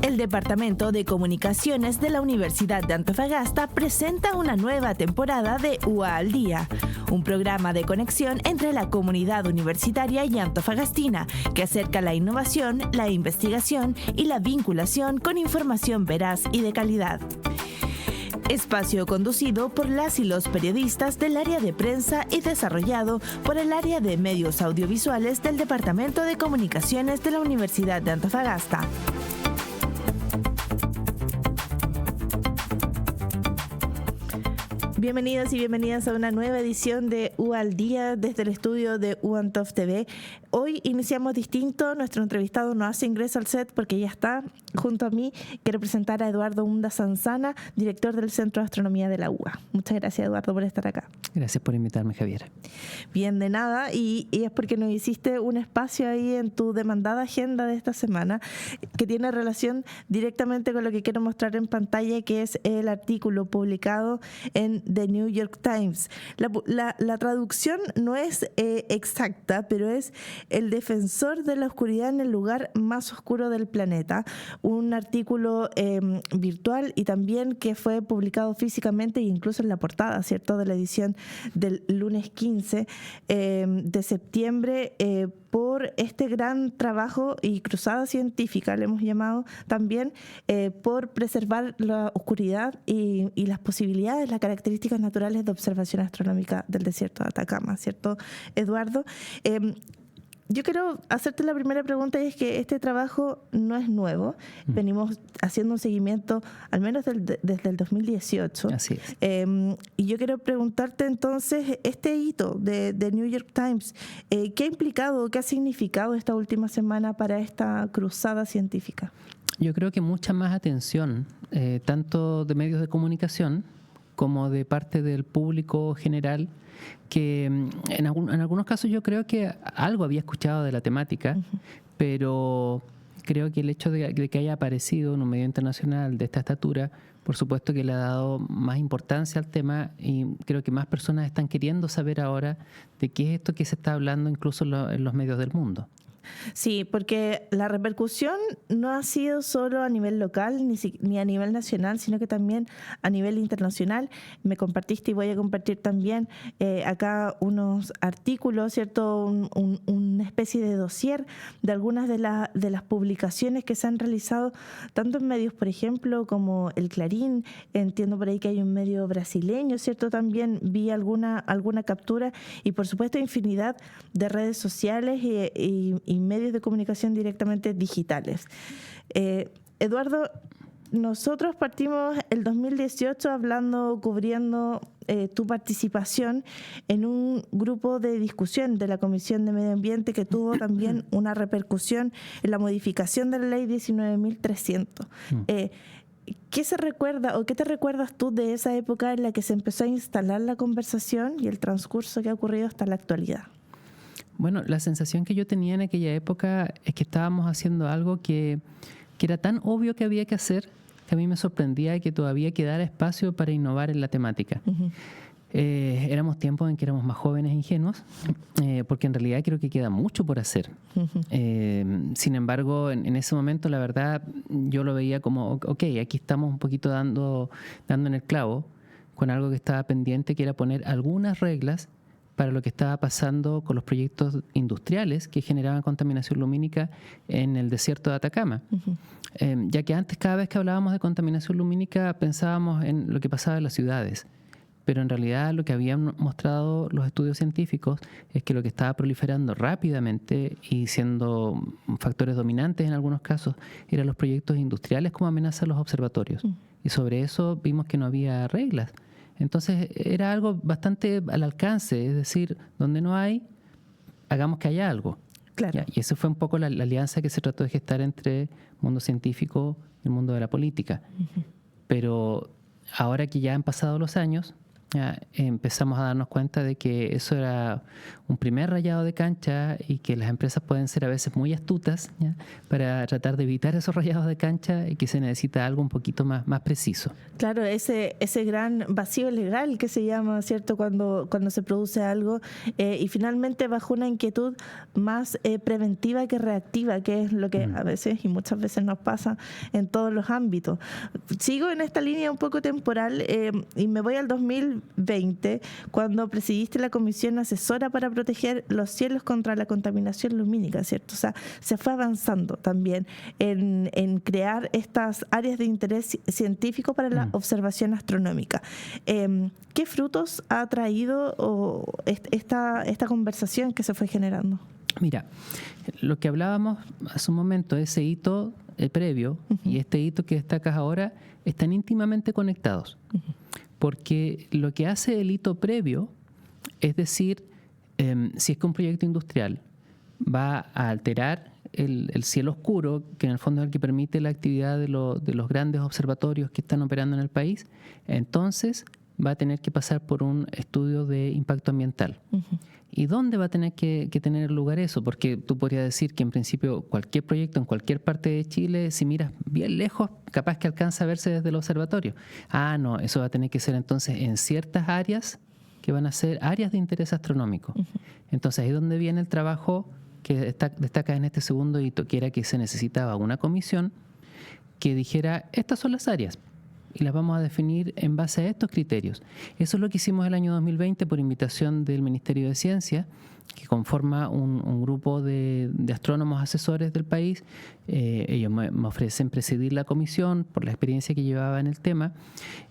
El Departamento de Comunicaciones de la Universidad de Antofagasta presenta una nueva temporada de UA al Día, un programa de conexión entre la comunidad universitaria y antofagastina que acerca la innovación, la investigación y la vinculación con información veraz y de calidad. Espacio conducido por las y los periodistas del área de prensa y desarrollado por el área de medios audiovisuales del Departamento de Comunicaciones de la Universidad de Antofagasta. Bienvenidos y bienvenidas a una nueva edición de UA al Día desde el estudio de UAntof TV. Hoy iniciamos distinto, nuestro entrevistado no hace ingreso al set porque ya está junto a mí. Quiero presentar a Eduardo Hunda Sanzana, director del Centro de Astronomía de la UA. Muchas gracias, Eduardo, por estar acá. Gracias por invitarme, Javier. Bien, de nada, y es porque nos hiciste un espacio ahí en tu demandada agenda de esta semana que tiene relación directamente con lo que quiero mostrar en pantalla, que es el artículo publicado en The New York Times. La traducción no es exacta, pero es el defensor de la oscuridad en el lugar más oscuro del planeta. Un artículo virtual y también que fue publicado físicamente e incluso en la portada, ¿cierto?, de la edición del lunes 15 de septiembre por este gran trabajo y cruzada científica, le hemos llamado también, por preservar la oscuridad y las posibilidades, las características naturales de observación astronómica del desierto de Atacama, ¿cierto, Eduardo? Yo quiero hacerte la primera pregunta, y es que este trabajo no es nuevo. Venimos haciendo un seguimiento al menos desde el 2018. Así es. Y yo quiero preguntarte entonces, este hito de New York Times, ¿qué ha implicado, qué ha significado esta última semana para esta cruzada científica? Yo creo que mucha más atención, tanto de medios de comunicación como de parte del público general, que en algunos casos yo creo que algo había escuchado de la temática, pero creo que el hecho de que haya aparecido en un medio internacional de esta estatura, por supuesto que le ha dado más importancia al tema, y creo que más personas están queriendo saber ahora de qué es esto que se está hablando incluso en los medios del mundo. Sí, porque la repercusión no ha sido solo a nivel local ni a nivel nacional, sino que también a nivel internacional. Me compartiste y voy a compartir también acá unos artículos, ¿cierto? Una especie de dossier de algunas de las publicaciones que se han realizado tanto en medios, por ejemplo, como el Clarín. Entiendo por ahí que hay un medio brasileño, ¿cierto? También vi alguna captura, y por supuesto infinidad de redes sociales y medios de comunicación directamente digitales. Eduardo, nosotros partimos el 2018 cubriendo tu participación en un grupo de discusión de la Comisión de Medio Ambiente que tuvo también una repercusión en la modificación de la Ley 19.300. ¿Qué se recuerda o qué te recuerdas tú de esa época en la que se empezó a instalar la conversación y el transcurso que ha ocurrido hasta la actualidad? Bueno, la sensación que yo tenía en aquella época es que estábamos haciendo algo que era tan obvio que había que hacer, que a mí me sorprendía que todavía quedara espacio para innovar en la temática. Éramos tiempos en que éramos más jóvenes e ingenuos, porque en realidad creo que queda mucho por hacer. Sin embargo, en ese momento, la verdad, yo lo veía como, ok, aquí estamos un poquito dando en el clavo con algo que estaba pendiente, que era poner algunas reglas para lo que estaba pasando con los proyectos industriales que generaban contaminación lumínica en el desierto de Atacama. Ya que antes, cada vez que hablábamos de contaminación lumínica, pensábamos en lo que pasaba en las ciudades. Pero en realidad lo que habían mostrado los estudios científicos es que lo que estaba proliferando rápidamente y siendo factores dominantes en algunos casos eran los proyectos industriales como amenaza a los observatorios. Y sobre eso vimos que no había reglas. Entonces era algo bastante al alcance, es decir, donde no hay, hagamos que haya algo. Claro. ¿Ya? Y eso fue un poco la alianza que se trató de gestar entre el mundo científico y el mundo de la política. Pero ahora que ya han pasado los años, ya, empezamos a darnos cuenta de que eso era un primer rayado de cancha y que las empresas pueden ser a veces muy astutas, ¿ya?, para tratar de evitar esos rayados de cancha, y que se necesita algo un poquito más preciso. Claro, ese gran vacío legal que se llama, ¿cierto?, cuando se produce algo, y finalmente bajo una inquietud más preventiva que reactiva, que es lo que a veces y muchas veces nos pasa en todos los ámbitos. Sigo en esta línea un poco temporal, y me voy al 2020, cuando presidiste la Comisión Asesora para proteger los cielos contra la contaminación lumínica, ¿cierto? O sea, se fue avanzando también en crear estas áreas de interés científico para la observación astronómica. ¿Qué frutos ha traído esta conversación que se fue generando? Mira, lo que hablábamos hace un momento, ese hito previo y este hito que destacas ahora, están íntimamente conectados. Porque lo que hace el hito previo, es decir, si es que un proyecto industrial va a alterar el cielo oscuro, que en el fondo es el que permite la actividad de los grandes observatorios que están operando en el país, entonces va a tener que pasar por un estudio de impacto ambiental. ¿Y dónde va a tener que tener lugar eso? Porque tú podrías decir que en principio cualquier proyecto en cualquier parte de Chile, si miras bien lejos, capaz que alcanza a verse desde el observatorio. No, eso va a tener que ser entonces en ciertas áreas que van a ser áreas de interés astronómico. Entonces ahí es donde viene el trabajo que destaca en este segundo hito, que era que se necesitaba una comisión que dijera, estas son las áreas, y las vamos a definir en base a estos criterios. Eso es lo que hicimos el año 2020 por invitación del Ministerio de Ciencia, que conforma un grupo de astrónomos asesores del país. Ellos me ofrecen presidir la comisión por la experiencia que llevaba en el tema.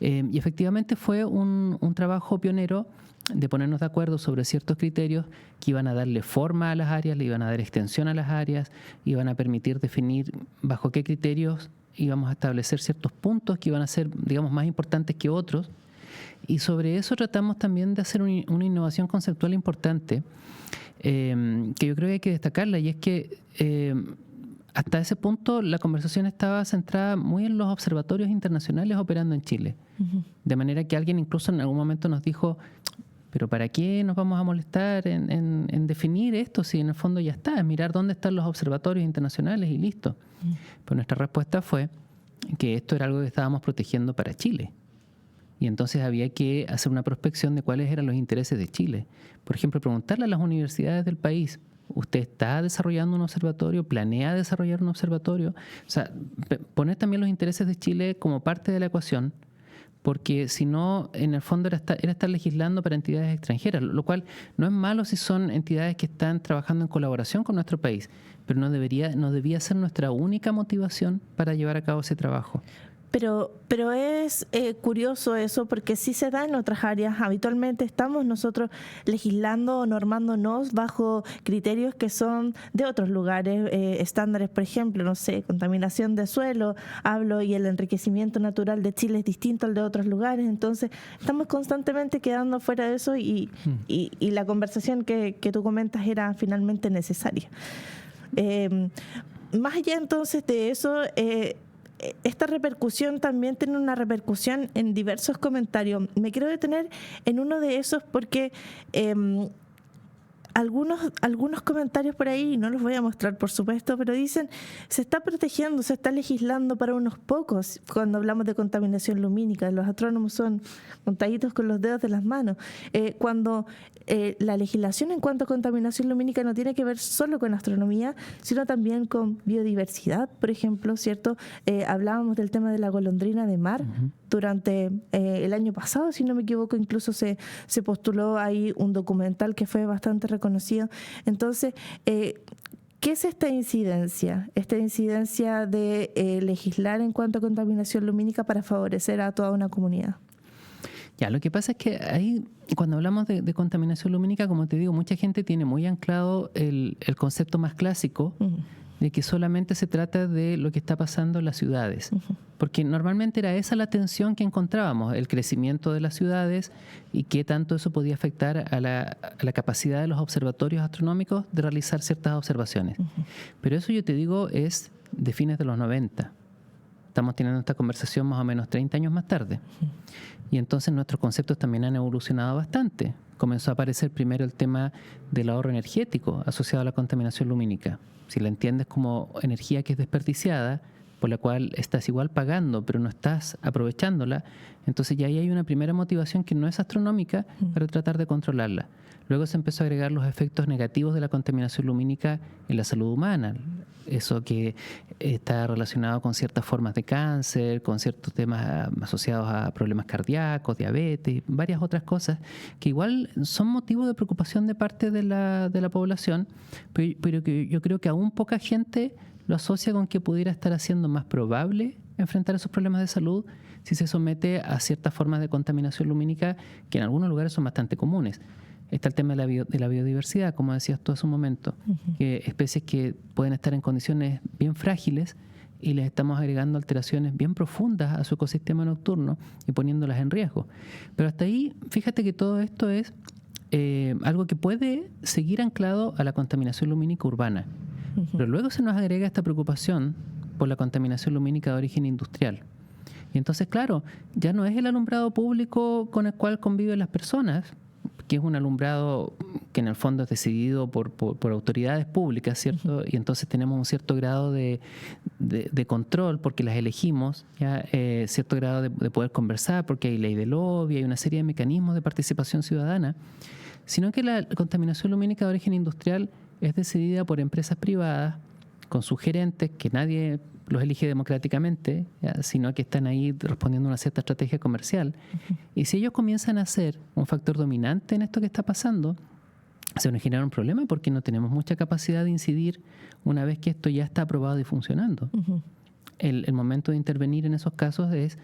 Y efectivamente fue un trabajo pionero de ponernos de acuerdo sobre ciertos criterios que iban a darle forma a las áreas, le iban a dar extensión a las áreas, iban a permitir definir bajo qué criterios íbamos a establecer ciertos puntos que iban a ser, digamos, más importantes que otros. Y sobre eso tratamos también de hacer una innovación conceptual importante, que yo creo que hay que destacarla, y es que hasta ese punto la conversación estaba centrada muy en los observatorios internacionales operando en Chile. De manera que alguien incluso en algún momento nos dijo, pero ¿para qué nos vamos a molestar en definir esto si en el fondo ya está? Es mirar dónde están los observatorios internacionales y listo. Pues nuestra respuesta fue que esto era algo que estábamos protegiendo para Chile. Y entonces había que hacer una prospección de cuáles eran los intereses de Chile. Por ejemplo, preguntarle a las universidades del país, ¿usted está desarrollando un observatorio? ¿Planea desarrollar un observatorio? O sea, poner también los intereses de Chile como parte de la ecuación, porque si no, en el fondo era estar legislando para entidades extranjeras, lo cual no es malo si son entidades que están trabajando en colaboración con nuestro país, pero no debía ser nuestra única motivación para llevar a cabo ese trabajo. Pero es curioso eso, porque sí se da en otras áreas. Habitualmente estamos nosotros legislando o normándonos bajo criterios que son de otros lugares, estándares, por ejemplo, no sé, contaminación de suelo, y el enriquecimiento natural de Chile es distinto al de otros lugares. Entonces, estamos constantemente quedando fuera de eso y la conversación que tú comentas era finalmente necesaria. Más allá entonces de eso, esta repercusión también tiene una repercusión en diversos comentarios. Me quiero detener en uno de esos porque algunos comentarios por ahí, no los voy a mostrar por supuesto, pero dicen, se está protegiendo, se está legislando para unos pocos cuando hablamos de contaminación lumínica. Los astrónomos son contaditos con los dedos de las manos. Cuando la legislación en cuanto a contaminación lumínica no tiene que ver solo con astronomía, sino también con biodiversidad, por ejemplo, ¿cierto? Hablábamos del tema de la golondrina de mar. Durante el año pasado, si no me equivoco, incluso se postuló ahí un documental que fue bastante reconocido. Entonces, ¿qué es esta incidencia? Esta incidencia de legislar en cuanto a contaminación lumínica para favorecer a toda una comunidad. Ya, lo que pasa es que ahí, cuando hablamos de contaminación lumínica, como te digo, mucha gente tiene muy anclado el concepto más clásico de que solamente se trata de lo que está pasando en las ciudades. Porque normalmente era esa la tensión que encontrábamos, el crecimiento de las ciudades y qué tanto eso podía afectar a la capacidad de los observatorios astronómicos de realizar ciertas observaciones. Pero eso, yo te digo, es de fines de los 90. estamos teniendo esta conversación más o menos 30 años más tarde. Y entonces nuestros conceptos también han evolucionado bastante. Comenzó a aparecer primero el tema del ahorro energético asociado a la contaminación lumínica. Si la entiendes como energía que es desperdiciada, por la cual estás igual pagando, pero no estás aprovechándola, entonces ya ahí hay una primera motivación que no es astronómica para tratar de controlarla. Luego se empezó a agregar los efectos negativos de la contaminación lumínica en la salud humana. Eso que está relacionado con ciertas formas de cáncer, con ciertos temas asociados a problemas cardíacos, diabetes, varias otras cosas, que igual son motivo de preocupación de parte de la población, pero que yo creo que aún poca gente lo asocia con que pudiera estar haciendo más probable enfrentar esos problemas de salud si se somete a ciertas formas de contaminación lumínica que en algunos lugares son bastante comunes. Está el tema de la biodiversidad, como decías tú hace un momento, que especies que pueden estar en condiciones bien frágiles y les estamos agregando alteraciones bien profundas a su ecosistema nocturno y poniéndolas en riesgo. Pero hasta ahí, fíjate que todo esto es algo que puede seguir anclado a la contaminación lumínica urbana. Pero luego se nos agrega esta preocupación por la contaminación lumínica de origen industrial. Y entonces, claro, ya no es el alumbrado público con el cual conviven las personas, que es un alumbrado que en el fondo es decidido por autoridades públicas, ¿cierto? Y entonces tenemos un cierto grado de control porque las elegimos, ¿ya? Cierto grado de poder conversar porque hay ley de lobby, hay una serie de mecanismos de participación ciudadana, sino que la contaminación lumínica de origen industrial es decidida por empresas privadas con sus gerentes, que nadie los elige democráticamente, ¿ya? Sino que están ahí respondiendo a una cierta estrategia comercial. Y si ellos comienzan a ser un factor dominante en esto que está pasando, se nos genera un problema porque no tenemos mucha capacidad de incidir una vez que esto ya está aprobado y funcionando. El momento de intervenir en esos casos es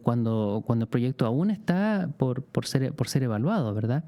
cuando el proyecto aún está por ser evaluado, ¿verdad?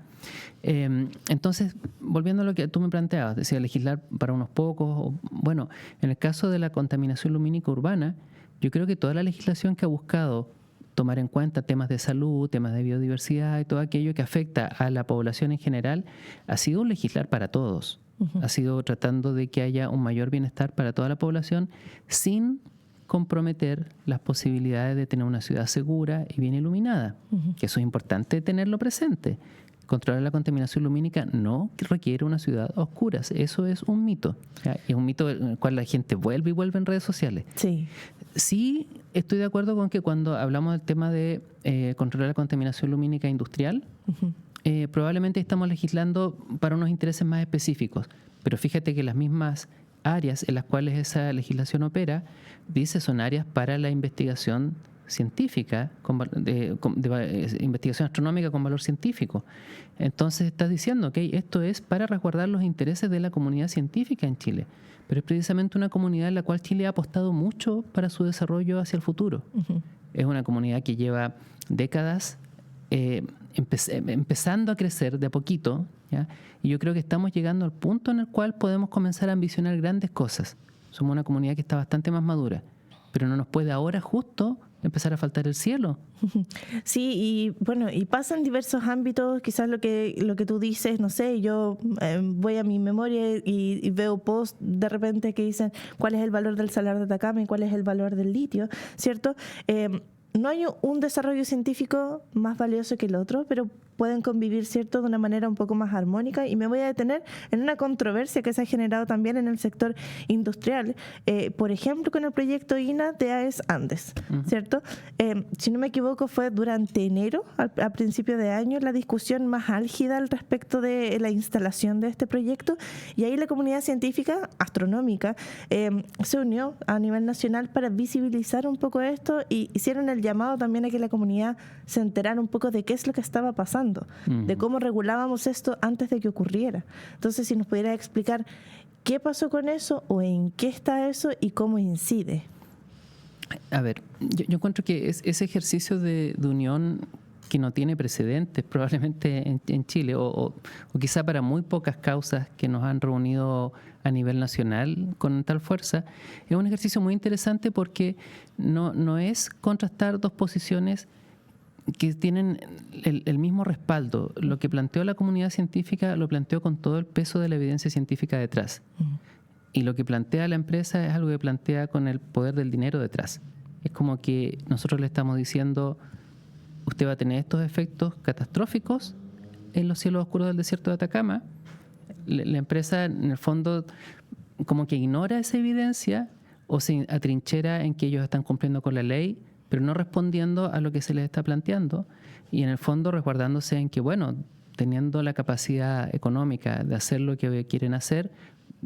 Entonces, volviendo a lo que tú me planteabas, decía legislar para unos pocos. Bueno, en el caso de la contaminación lumínica urbana, yo creo que toda la legislación que ha buscado tomar en cuenta temas de salud, temas de biodiversidad y todo aquello que afecta a la población en general, ha sido un legislar para todos. Ha sido tratando de que haya un mayor bienestar para toda la población sin comprometer las posibilidades de tener una ciudad segura y bien iluminada. Que eso es importante tenerlo presente. Controlar la contaminación lumínica no requiere una ciudad a oscuras. Eso es un mito. ¿Ya? Es un mito en el cual la gente vuelve y vuelve en redes sociales. Sí, estoy de acuerdo con que cuando hablamos del tema de controlar la contaminación lumínica industrial, probablemente estamos legislando para unos intereses más específicos. Pero fíjate que las mismas áreas en las cuales esa legislación opera, son áreas para la investigación científica, investigación astronómica con valor científico. Entonces estás diciendo que esto es para resguardar los intereses de la comunidad científica en Chile, pero es precisamente una comunidad en la cual Chile ha apostado mucho para su desarrollo hacia el futuro. Es una comunidad que lleva décadas empezando a crecer de a poquito, ¿ya? Y yo creo que estamos llegando al punto en el cual podemos comenzar a ambicionar grandes cosas. Somos una comunidad que está bastante más madura, pero no nos puede ahora justo empezar a faltar el cielo. Sí, y bueno, y pasa en diversos ámbitos, quizás lo que tú dices, no sé, yo voy a mi memoria y veo posts de repente que dicen cuál es el valor del salar de Atacama y cuál es el valor del litio, ¿cierto? No hay un desarrollo científico más valioso que el otro, pero pueden convivir, ¿cierto?, de una manera un poco más armónica. Y me voy a detener en una controversia que se ha generado también en el sector industrial. Por ejemplo, con el proyecto INA de AES Andes, ¿cierto? Si no me equivoco, fue durante enero, a principio de año, la discusión más álgida al respecto de la instalación de este proyecto. Y ahí la comunidad científica astronómica se unió a nivel nacional para visibilizar un poco esto y hicieron el llamado también a que la comunidad se enterara un poco de qué es lo que estaba pasando, de cómo regulábamos esto antes de que ocurriera. Entonces, si nos pudieras explicar qué pasó con eso o en qué está eso y cómo incide. A ver, yo encuentro que ese ejercicio de unión que no tiene precedentes probablemente en Chile o quizá para muy pocas causas que nos han reunido a nivel nacional con tal fuerza, es un ejercicio muy interesante porque no es contrastar dos posiciones que tienen el mismo respaldo. Lo que planteó la comunidad científica lo planteó con todo el peso de la evidencia científica detrás. Y lo que plantea la empresa es algo que plantea con el poder del dinero detrás. Es como que nosotros le estamos diciendo, usted va a tener estos efectos catastróficos en los cielos oscuros del desierto de Atacama. La empresa, en el fondo, como que ignora esa evidencia o se atrinchera en que ellos están cumpliendo con la ley, pero no respondiendo a lo que se les está planteando, y en el fondo resguardándose en que, bueno, teniendo la capacidad económica de hacer lo que quieren hacer,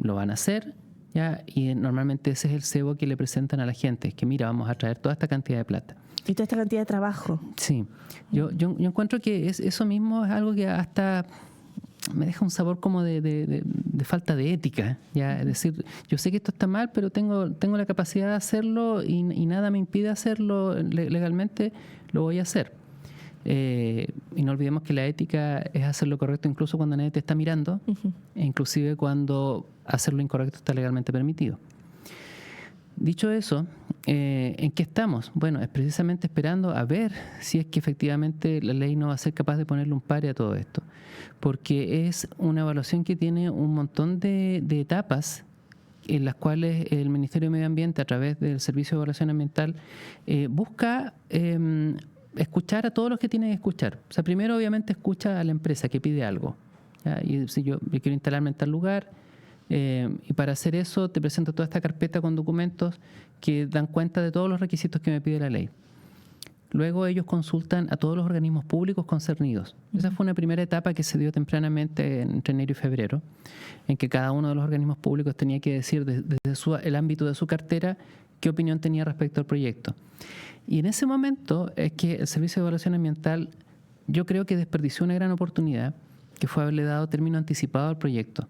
lo van a hacer, ¿ya? Y normalmente ese es el cebo que le presentan a la gente, es que mira, vamos a traer toda esta cantidad de plata. Y toda esta cantidad de trabajo. Sí, yo encuentro que eso mismo es algo que hasta me deja un sabor como de falta de ética, ¿ya? Es decir, yo sé que esto está mal, pero tengo la capacidad de hacerlo y nada me impide hacerlo legalmente, lo voy a hacer. Y no olvidemos que la ética es hacer lo correcto incluso cuando nadie te está mirando, e inclusive cuando hacer lo incorrecto está legalmente permitido. Dicho eso, ¿en qué estamos? Bueno, es precisamente esperando a ver si es que efectivamente la ley no va a ser capaz de ponerle un pare a todo esto, porque es una evaluación que tiene un montón de etapas en las cuales el Ministerio de Medio Ambiente, a través del Servicio de Evaluación Ambiental, busca escuchar a todos los que tienen que escuchar. O sea, primero obviamente escucha a la empresa que pide algo, ¿ya? Y si yo quiero instalarme en tal lugar, y para hacer eso te presento toda esta carpeta con documentos que dan cuenta de todos los requisitos que me pide la ley. Luego ellos consultan a todos los organismos públicos concernidos. Esa fue una primera etapa que se dio tempranamente entre enero y febrero, en que cada uno de los organismos públicos tenía que decir desde el ámbito de su cartera qué opinión tenía respecto al proyecto. Y en ese momento es que el Servicio de Evaluación Ambiental, yo creo que desperdició una gran oportunidad, que fue haberle dado término anticipado al proyecto.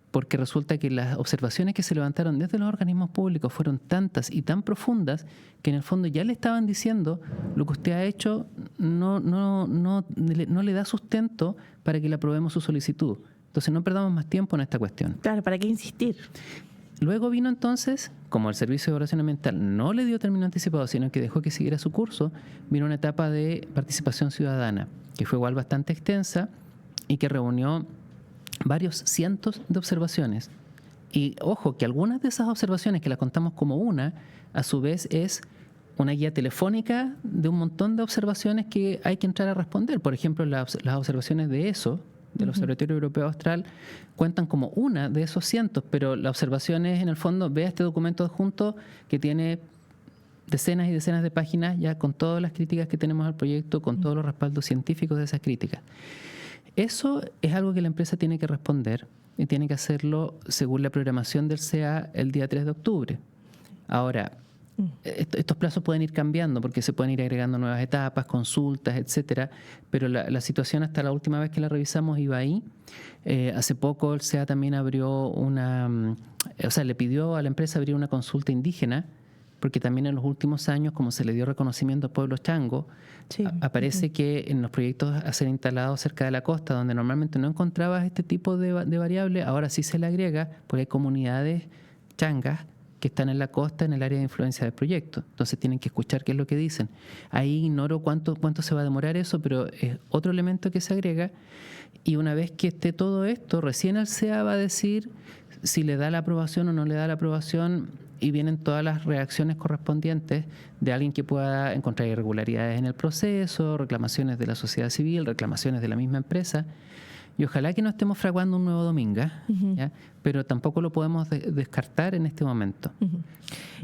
Porque resulta que las observaciones que se levantaron desde los organismos públicos fueron tantas y tan profundas que en el fondo ya le estaban diciendo lo que usted ha hecho no le da sustento para que le aprobemos su solicitud. Entonces no perdamos más tiempo en esta cuestión. Claro, ¿para qué insistir? Luego vino entonces, como el Servicio de Evaluación Ambiental no le dio término anticipado, sino que dejó que siguiera su curso, vino una etapa de participación ciudadana, que fue igual bastante extensa y que reunió varios cientos de observaciones. Y ojo, que algunas de esas observaciones, que las contamos como una, a su vez es una guía telefónica de un montón de observaciones que hay que entrar a responder. Por ejemplo, las observaciones de ESO, del Observatorio Europeo Austral, cuentan como una de esos cientos, pero la observación es, en el fondo, vea este documento adjunto que tiene decenas y decenas de páginas ya con todas las críticas que tenemos al proyecto, con todos los respaldos científicos de esas críticas. Eso es algo que la empresa tiene que responder y tiene que hacerlo según la programación del CEA el día 3 de octubre. Ahora, estos plazos pueden ir cambiando porque se pueden ir agregando nuevas etapas, consultas, etcétera, pero la situación hasta la última vez que la revisamos iba ahí. Hace poco el CEA también le pidió a la empresa abrir una consulta indígena, porque también en los últimos años, como se le dio reconocimiento al pueblo chango, aparece que en los proyectos a ser instalados cerca de la costa, donde normalmente no encontrabas este tipo de variable, ahora sí se le agrega, porque hay comunidades changas que están en la costa, en el área de influencia del proyecto. Entonces tienen que escuchar qué es lo que dicen. Ahí ignoro cuánto se va a demorar eso, pero es otro elemento que se agrega. Y una vez que esté todo esto, recién el CEA va a decir si le da la aprobación o no le da la aprobación, y vienen todas las reacciones correspondientes de alguien que pueda encontrar irregularidades en el proceso, reclamaciones de la sociedad civil, reclamaciones de la misma empresa. Y ojalá que no estemos fraguando un nuevo Dominga, ¿ya? Pero tampoco lo podemos descartar en este momento.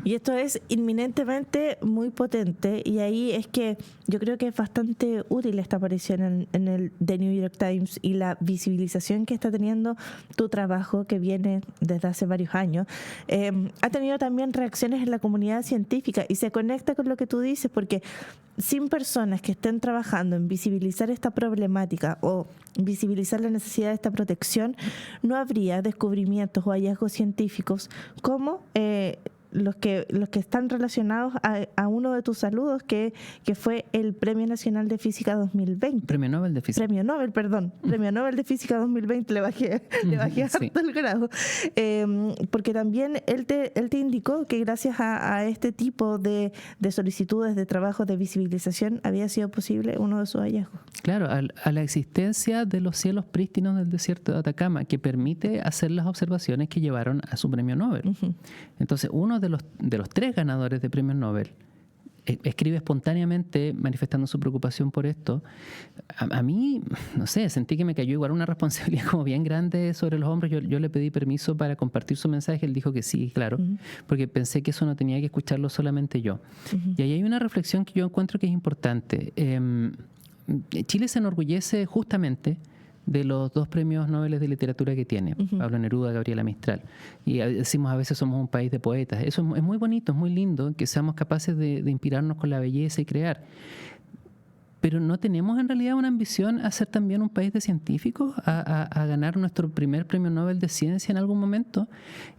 Y esto es inminentemente muy potente, y ahí es que yo creo que es bastante útil esta aparición en el The New York Times y la visibilización que está teniendo tu trabajo, que viene desde hace varios años. Ha tenido también reacciones en la comunidad científica y se conecta con lo que tú dices, porque sin personas que estén trabajando en visibilizar esta problemática o visibilizar la necesidad de esta protección, no habría descubrimientos o hallazgos científicos como los que están relacionados a uno de tus saludos, que fue el Premio Nacional de Física 2020. Premio Nobel de Física. Premio Nobel de Física 2020, le bajé harto el grado. Porque también él te indicó que gracias a este tipo de solicitudes de trabajos de visibilización había sido posible uno de sus hallazgos. Claro, a la existencia de los cielos prístinos del desierto de Atacama, que permite hacer las observaciones que llevaron a su premio Nobel. Entonces, uno de los 3 ganadores de premios Nobel escribe espontáneamente manifestando su preocupación por esto, a mí, no sé, sentí que me cayó igual una responsabilidad como bien grande sobre los hombros. Yo le pedí permiso para compartir su mensaje, él dijo que sí, claro, porque pensé que eso no tenía que escucharlo solamente yo. Y ahí hay una reflexión que yo encuentro que es importante. Chile se enorgullece justamente de los 2 premios Nobel de literatura que tiene, Pablo Neruda, Gabriela Mistral. Y decimos a veces somos un país de poetas. Eso es muy bonito, es muy lindo que seamos capaces de inspirarnos con la belleza y crear. Pero ¿no tenemos en realidad una ambición a ser también un país de científicos, a ganar nuestro primer premio Nobel de ciencia en algún momento?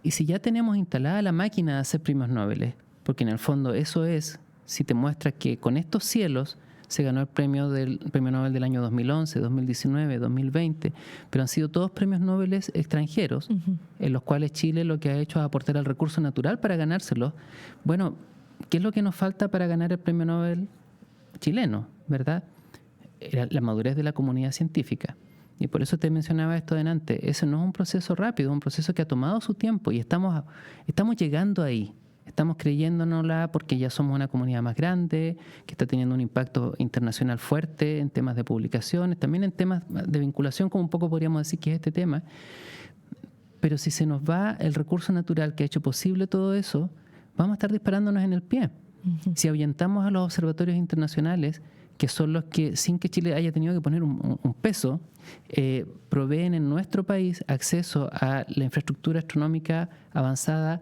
Y si ya tenemos instalada la máquina de hacer premios Nobel, porque en el fondo eso es, si te muestras que con estos cielos se ganó el premio Nobel del año 2011, 2019, 2020, pero han sido todos premios Nobel extranjeros, en los cuales Chile lo que ha hecho es aportar el recurso natural para ganárselos. Bueno, ¿qué es lo que nos falta para ganar el premio Nobel chileno, verdad? La madurez de la comunidad científica. Y por eso te mencionaba esto delante. Ese no es un proceso rápido, es un proceso que ha tomado su tiempo y estamos llegando ahí. Estamos creyéndonosla porque ya somos una comunidad más grande, que está teniendo un impacto internacional fuerte en temas de publicaciones, también en temas de vinculación, como un poco podríamos decir que es este tema. Pero si se nos va el recurso natural que ha hecho posible todo eso, vamos a estar disparándonos en el pie. Si ahuyentamos a los observatorios internacionales, que son los que, sin que Chile haya tenido que poner un peso, proveen en nuestro país acceso a la infraestructura astronómica avanzada,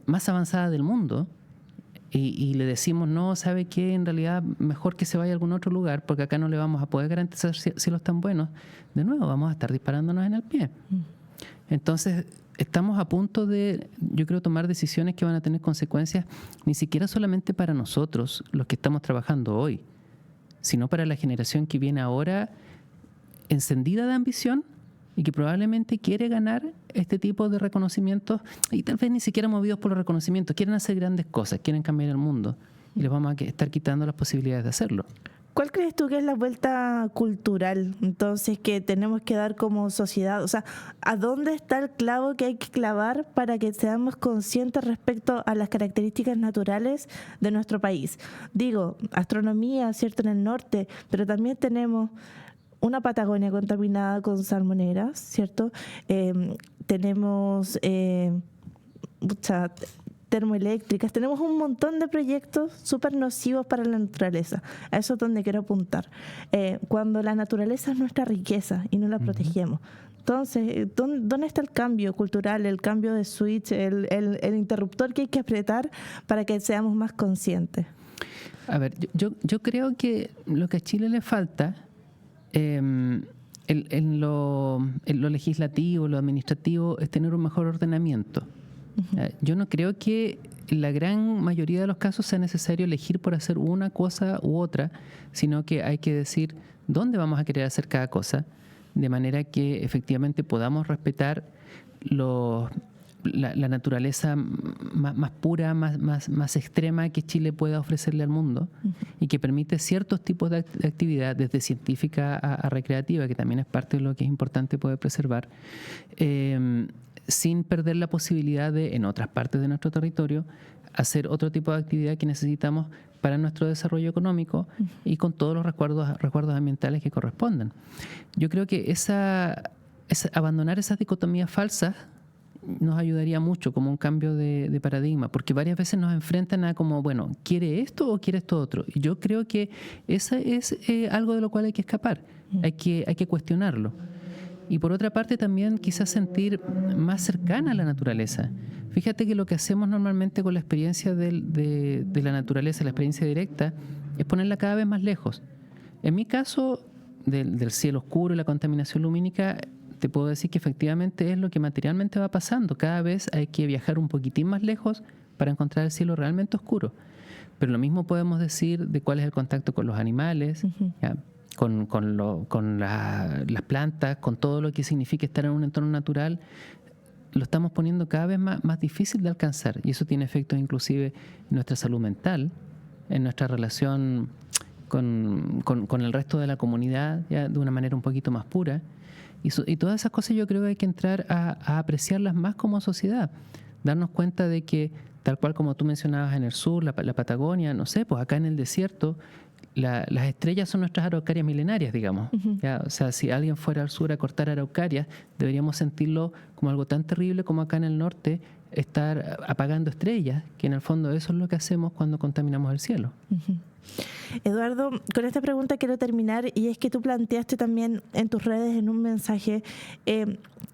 más avanzada del mundo, y le decimos, no, ¿sabe qué? En realidad mejor que se vaya a algún otro lugar porque acá no le vamos a poder garantizar cielos tan buenos, de nuevo vamos a estar disparándonos en el pie. Entonces estamos a punto de, yo creo, tomar decisiones que van a tener consecuencias ni siquiera solamente para nosotros, los que estamos trabajando hoy, sino para la generación que viene ahora encendida de ambición y que probablemente quiere ganar este tipo de reconocimientos y tal vez ni siquiera movidos por los reconocimientos. Quieren hacer grandes cosas, quieren cambiar el mundo y les vamos a estar quitando las posibilidades de hacerlo. ¿Cuál crees tú que es la vuelta cultural, entonces, que tenemos que dar como sociedad? O sea, ¿a dónde está el clavo que hay que clavar para que seamos conscientes respecto a las características naturales de nuestro país? Digo, astronomía, ¿cierto?, en el norte, pero también tenemos una Patagonia contaminada con salmoneras, ¿cierto? Tenemos termoeléctricas, tenemos un montón de proyectos súper nocivos para la naturaleza. A eso es donde quiero apuntar. Cuando la naturaleza es nuestra riqueza y no la protegemos. Entonces, ¿dónde está el cambio cultural, el cambio de switch, el interruptor que hay que apretar para que seamos más conscientes? A ver, yo creo que lo que a Chile le falta en lo legislativo, lo administrativo, es tener un mejor ordenamiento. Yo no creo que en la gran mayoría de los casos sea necesario elegir por hacer una cosa u otra, sino que hay que decir dónde vamos a querer hacer cada cosa, de manera que efectivamente podamos respetar la naturaleza más pura, más extrema que Chile pueda ofrecerle al mundo, y que permite ciertos tipos de actividad, desde científica a recreativa, que también es parte de lo que es importante poder preservar, sin perder la posibilidad de, en otras partes de nuestro territorio, hacer otro tipo de actividad que necesitamos para nuestro desarrollo económico y con todos los resguardos ambientales que correspondan. Yo creo que abandonar esas dicotomías falsas nos ayudaría mucho como un cambio de paradigma, porque varias veces nos enfrentan a como, bueno, ¿quiere esto o quiere esto otro? Y yo creo que eso es algo de lo cual hay que escapar, hay que cuestionarlo. Y por otra parte también quizás sentir más cercana a la naturaleza. Fíjate que lo que hacemos normalmente con la experiencia de la naturaleza, la experiencia directa, es ponerla cada vez más lejos. En mi caso, del cielo oscuro y la contaminación lumínica, te puedo decir que efectivamente es lo que materialmente va pasando. Cada vez hay que viajar un poquitín más lejos para encontrar el cielo realmente oscuro. Pero lo mismo podemos decir de cuál es el contacto con los animales, ¿ya? Con las plantas, con todo lo que significa estar en un entorno natural. Lo estamos poniendo cada vez más difícil de alcanzar, y eso tiene efectos inclusive en nuestra salud mental, en nuestra relación con el resto de la comunidad, ya de una manera un poquito más pura. Y todas esas cosas yo creo que hay que entrar a apreciarlas más como sociedad, darnos cuenta de que tal cual como tú mencionabas en el sur, la Patagonia, no sé, pues acá en el desierto, las estrellas son nuestras araucarias milenarias, digamos. ¿Ya? O sea, si alguien fuera al sur a cortar araucarias, deberíamos sentirlo como algo tan terrible como acá en el norte, estar apagando estrellas, que en el fondo eso es lo que hacemos cuando contaminamos el cielo. Eduardo, con esta pregunta quiero terminar, y es que tú planteaste también en tus redes, en un mensaje,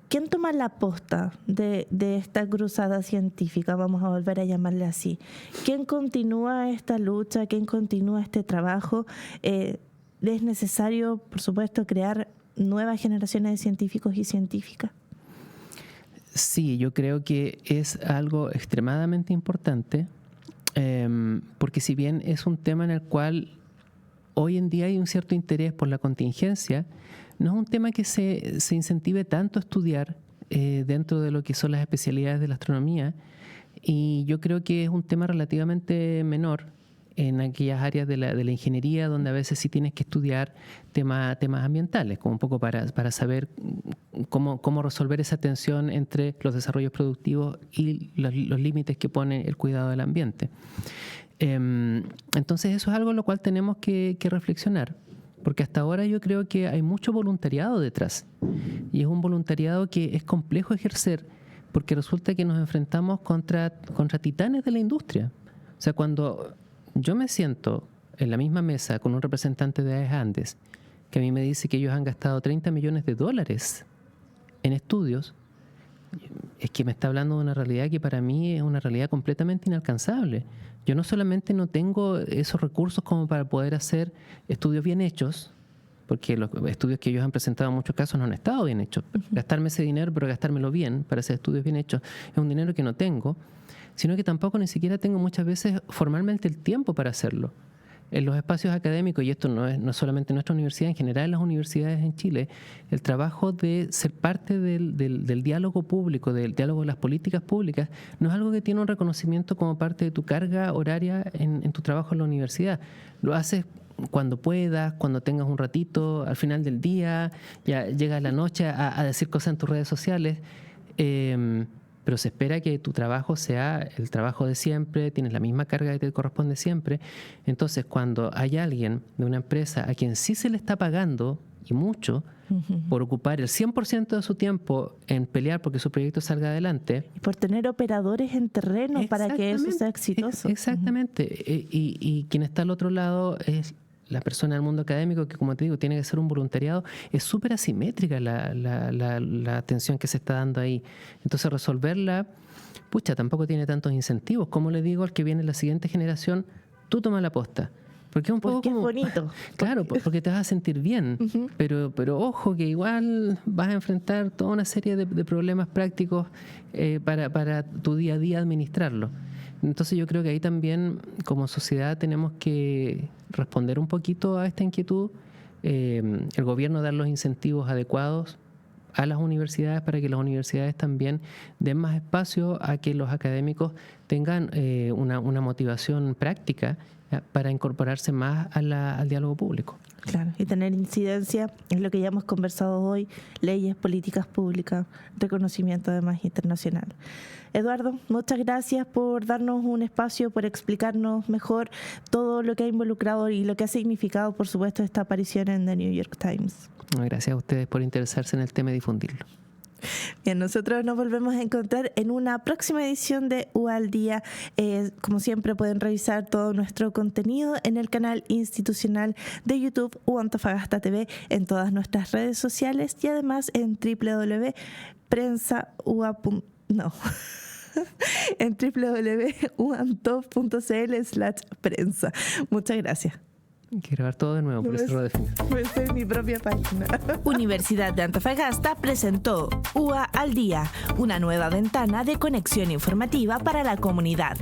¿quién toma la posta de esta cruzada científica? Vamos a volver a llamarle así. ¿Quién continúa esta lucha? ¿Quién continúa este trabajo? Es necesario, por supuesto, crear nuevas generaciones de científicos y científicas. Sí, yo creo que es algo extremadamente importante, porque si bien es un tema en el cual hoy en día hay un cierto interés por la contingencia, no es un tema que se incentive tanto a estudiar dentro de lo que son las especialidades de la astronomía, y yo creo que es un tema relativamente menor en aquellas áreas de la ingeniería donde a veces sí tienes que estudiar temas ambientales, como un poco para saber cómo resolver esa tensión entre los desarrollos productivos y los límites que pone el cuidado del ambiente. Entonces eso es algo en lo cual tenemos que reflexionar, porque hasta ahora yo creo que hay mucho voluntariado detrás, y es un voluntariado que es complejo ejercer, porque resulta que nos enfrentamos contra titanes de la industria. O sea, cuando yo me siento en la misma mesa con un representante de AES Andes, que a mí me dice que ellos han gastado $30 millones en estudios, es que me está hablando de una realidad que para mí es una realidad completamente inalcanzable. Yo no solamente no tengo esos recursos como para poder hacer estudios bien hechos, porque los estudios que ellos han presentado en muchos casos no han estado bien hechos. Gastarme ese dinero, pero gastármelo bien para hacer estudios bien hechos, es un dinero que no tengo, sino que tampoco ni siquiera tengo muchas veces formalmente el tiempo para hacerlo. En los espacios académicos, y esto no es solamente en nuestra universidad, en general en las universidades en Chile, el trabajo de ser parte del diálogo público, del diálogo de las políticas públicas, no es algo que tiene un reconocimiento como parte de tu carga horaria en tu trabajo en la universidad. Lo haces cuando puedas, cuando tengas un ratito, al final del día, ya llega la noche a decir cosas en tus redes sociales, pero se espera que tu trabajo sea el trabajo de siempre, tienes la misma carga que te corresponde siempre. Entonces, cuando hay alguien de una empresa a quien sí se le está pagando, y mucho, por ocupar el 100% de su tiempo en pelear porque su proyecto salga adelante. Y por tener operadores en terreno para que eso sea exitoso. Exactamente. Y quien está al otro lado es la persona del mundo académico, que, como te digo, tiene que ser un voluntariado. Es súper asimétrica la atención que se está dando ahí. Entonces, resolverla, tampoco tiene tantos incentivos. Como le digo al que viene la siguiente generación, tú toma la posta. Porque es un poco como, es bonito. Claro, porque te vas a sentir bien. Pero ojo, que igual vas a enfrentar toda una serie de problemas prácticos para tu día a día administrarlo. Entonces yo creo que ahí también, como sociedad, tenemos que responder un poquito a esta inquietud. El gobierno dar los incentivos adecuados a las universidades para que las universidades también den más espacio a que los académicos tengan una motivación práctica para incorporarse más al diálogo público. Claro, y tener incidencia en lo que ya hemos conversado hoy, leyes, políticas públicas, reconocimiento además internacional. Eduardo, muchas gracias por darnos un espacio, por explicarnos mejor todo lo que ha involucrado y lo que ha significado, por supuesto, esta aparición en The New York Times. Gracias a ustedes por interesarse en el tema y difundirlo. Bien, nosotros nos volvemos a encontrar en una próxima edición de UA al Día. Como siempre, pueden revisar todo nuestro contenido en el canal institucional de YouTube UA Antofagasta TV, en todas nuestras redes sociales y además en en www.uantov.cl/prensa. Muchas gracias. Hay que grabar todo de nuevo, por eso lo defino. Puede ser mi propia página. Universidad de Antofagasta presentó UA al Día, una nueva ventana de conexión informativa para la comunidad.